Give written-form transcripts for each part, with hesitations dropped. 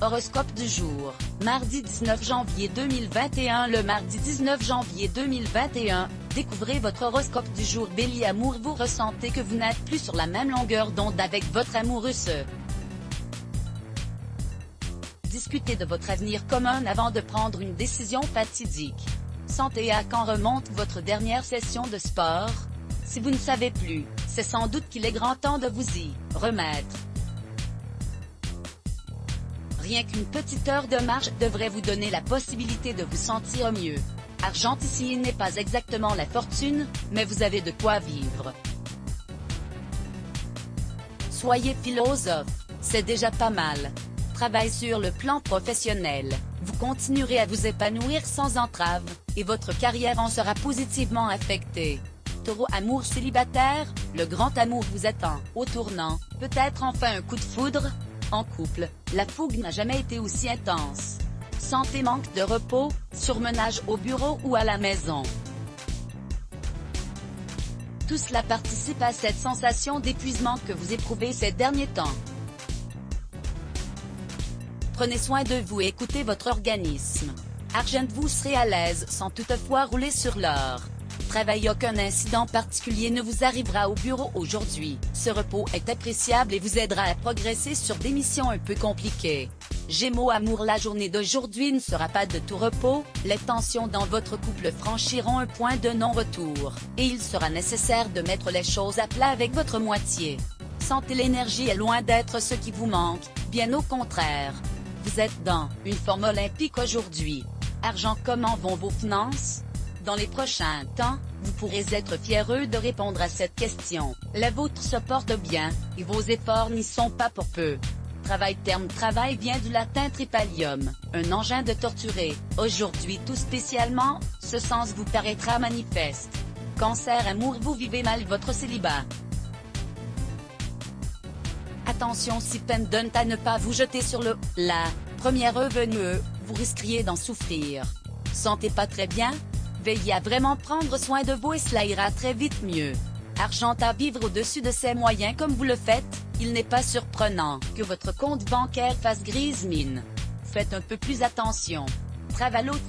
horoscope du jour, mardi 19 janvier 2021. Le mardi 19 janvier 2021, découvrez votre horoscope du jour. Bélier, amour, vous ressentez que vous n'êtes plus sur la même longueur d'onde avec votre amoureuse. Discutez de votre avenir commun avant de prendre une décision fatidique. Santé, à quand remonte votre dernière session de sport? Si vous ne savez plus, c'est sans doute qu'il est grand temps de vous y remettre. Rien qu'une petite heure de marche devrait vous donner la possibilité de vous sentir mieux. Argent, ici il n'est pas exactement la fortune, mais vous avez de quoi vivre. Soyez philosophe, c'est déjà pas mal. Travail sur le plan professionnel, vous continuerez à vous épanouir sans entrave, et votre carrière en sera positivement affectée. Taureau, amour, célibataire, le grand amour vous attend au tournant, peut-être enfin un coup de foudre. En couple, la fougue n'a jamais été aussi intense. Santé, manque de repos, surmenage au bureau ou à la maison. Tout cela participe à cette sensation d'épuisement que vous éprouvez ces derniers temps. Prenez soin de vous et écoutez votre organisme. Argent, vous serez à l'aise sans toutefois rouler sur l'or. Travail, aucun incident particulier ne vous arrivera au bureau aujourd'hui. Ce repos est appréciable et vous aidera à progresser sur des missions un peu compliquées. Gémeaux, amour, la journée d'aujourd'hui ne sera pas de tout repos, les tensions dans votre couple franchiront un point de non-retour, et il sera nécessaire de mettre les choses à plat avec votre moitié. Santé, l'énergie est loin d'être ce qui vous manque, bien au contraire. Vous êtes dans une forme olympique aujourd'hui. Argent, comment vont vos finances? Dans les prochains temps, vous pourrez être fiers de répondre à cette question. La vôtre se porte bien, et vos efforts n'y sont pas pour peu. Travail, terme travail vient du latin tripalium, un engin de torturer. Aujourd'hui tout spécialement, ce sens vous paraîtra manifeste. Cancer, amour, vous vivez mal votre célibat. Attention, si peine donne à ne pas vous jeter sur la première venue, vous risqueriez d'en souffrir. Santé, pas très bien? Veillez à vraiment prendre soin de vous et cela ira très vite mieux. Argent, à vivre au-dessus de ses moyens comme vous le faites, il n'est pas surprenant que votre compte bancaire fasse grise mine. Faites un peu plus attention.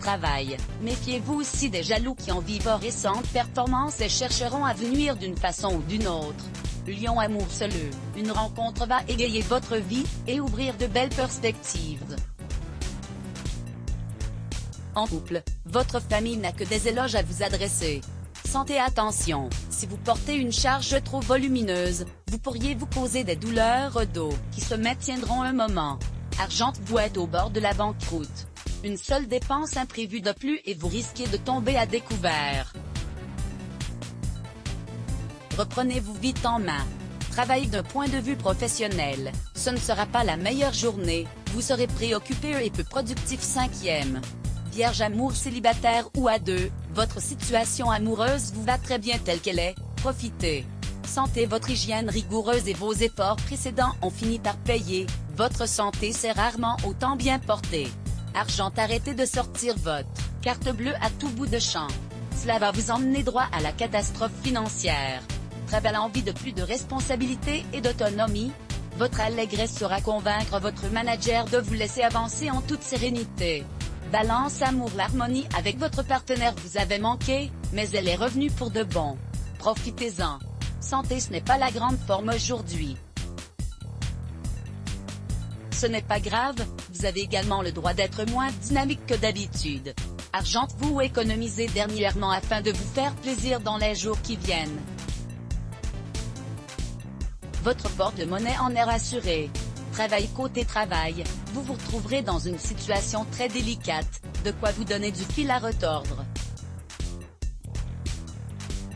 Travail, méfiez-vous aussi des jaloux qui envient vos récentes performances et chercheront à vous nuire d'une façon ou d'une autre. Lion, amour, seul, une rencontre va égayer votre vie, et ouvrir de belles perspectives. En couple, votre famille n'a que des éloges à vous adresser. Santé, attention, si vous portez une charge trop volumineuse, vous pourriez vous causer des douleurs au dos, qui se maintiendront un moment. Argent, vous êtes au bord de la banqueroute. Une seule dépense imprévue de plus et vous risquez de tomber à découvert. Reprenez-vous vite en main. Travail, d'un point de vue professionnel, ce ne sera pas la meilleure journée, vous serez préoccupé et peu productif. 5e. Vierge, amour, célibataire ou à deux, votre situation amoureuse vous va très bien telle qu'elle est, profitez. Santé, votre hygiène rigoureuse et vos efforts précédents ont fini par payer, votre santé s'est rarement autant bien portée. Argent, arrêtez de sortir votre carte bleue à tout bout de champ. Cela va vous emmener droit à la catastrophe financière. Travail, envie de plus de responsabilité et d'autonomie? Votre allégresse saura convaincre votre manager de vous laisser avancer en toute sérénité. Balance, amour, l'harmonie avec votre partenaire vous avait manqué, mais elle est revenue pour de bon. Profitez-en. Santé, ce n'est pas la grande forme aujourd'hui. Ce n'est pas grave, vous avez également le droit d'être moins dynamique que d'habitude. Argent, vous économisez dernièrement afin de vous faire plaisir dans les jours qui viennent. Votre porte-monnaie en est rassuré. Travail, côté travail, vous vous retrouverez dans une situation très délicate, de quoi vous donner du fil à retordre.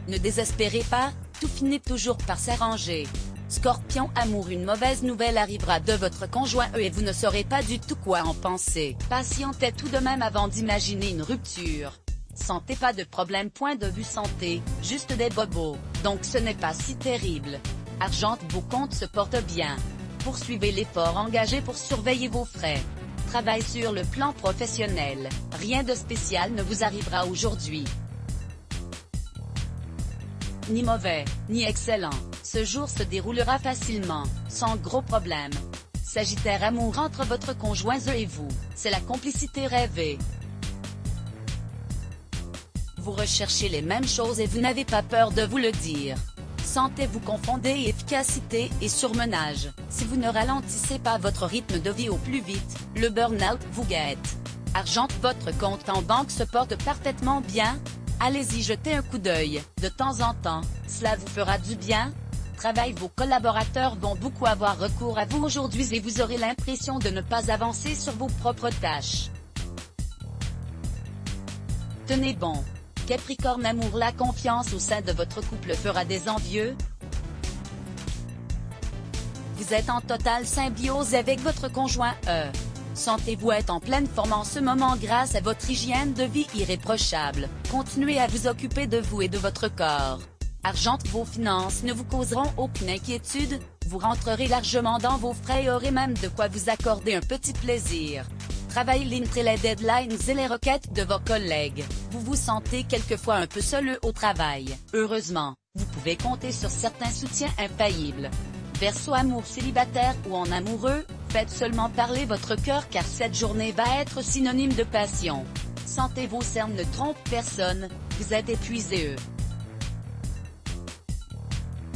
Ne désespérez pas, tout finit toujours par s'arranger. Scorpion, amour, une mauvaise nouvelle arrivera de votre conjoint et vous ne saurez pas du tout quoi en penser. Patientez tout de même avant d'imaginer une rupture. Santé, pas de problème. Point de vue santé, juste des bobos, donc ce n'est pas si terrible. Argent, vos comptes se portent bien. Poursuivez l'effort engagé pour surveiller vos frais. Travail, sur le plan professionnel, rien de spécial ne vous arrivera aujourd'hui. Ni mauvais, ni excellent, ce jour se déroulera facilement, sans gros problème. Sagittaire, amour entre votre conjoint et vous, c'est la complicité rêvée. Vous recherchez les mêmes choses et vous n'avez pas peur de vous le dire. Santé, vous confondez efficacité et surmenage. Si vous ne ralentissez pas votre rythme de vie au plus vite, le burn-out vous guette. Argent, votre compte en banque se porte parfaitement bien. Allez-y jeter un coup d'œil, de temps en temps, cela vous fera du bien. Travail, vos collaborateurs vont beaucoup avoir recours à vous aujourd'hui et vous aurez l'impression de ne pas avancer sur vos propres tâches. Tenez bon. Capricorne, amour, la confiance au sein de votre couple fera des envieux. Vous êtes en totale symbiose avec votre conjoint. Sentez-vous être en pleine forme en ce moment grâce à votre hygiène de vie irréprochable. Continuez à vous occuper de vous et de votre corps. Argent, vos finances ne vous causeront aucune inquiétude, vous rentrerez largement dans vos frais et aurez même de quoi vous accorder un petit plaisir. Travail, entre les deadlines et les requêtes de vos collègues, vous vous sentez quelquefois un peu seul au travail. Heureusement, vous pouvez compter sur certains soutiens infaillibles. Verseau, amour, célibataire ou en amoureux, faites seulement parler votre cœur car cette journée va être synonyme de passion. Santé, vos cernes ne trompent personne, vous êtes épuisé.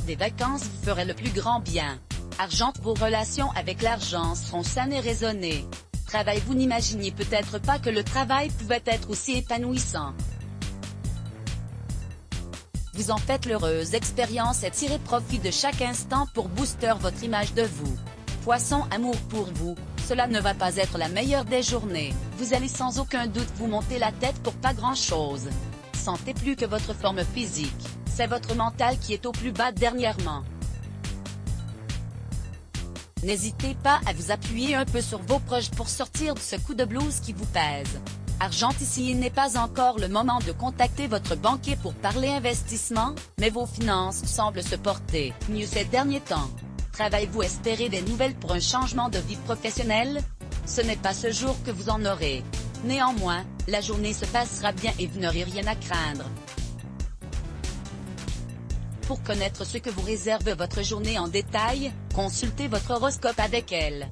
Des vacances vous feraient le plus grand bien. Argent, vos relations avec l'argent seront saines et raisonnées. Travail, vous n'imaginiez peut-être pas que le travail pouvait être aussi épanouissant. Vous en faites l'heureuse expérience et tirez profit de chaque instant pour booster votre image de vous. Poisson, amour, pour vous, cela ne va pas être la meilleure des journées, vous allez sans aucun doute vous monter la tête pour pas grand-chose. Sentez plus que votre forme physique, c'est votre mental qui est au plus bas dernièrement. N'hésitez pas à vous appuyer un peu sur vos proches pour sortir de ce coup de blues qui vous pèse. Argent, ici il n'est pas encore le moment de contacter votre banquier pour parler investissement, mais vos finances semblent se porter mieux ces derniers temps. Travail, vous espérez des nouvelles pour un changement de vie professionnelle? Ce n'est pas ce jour que vous en aurez. Néanmoins, la journée se passera bien et vous n'aurez rien à craindre. Pour connaître ce que vous réserve votre journée en détail, consultez votre horoscope avec elle.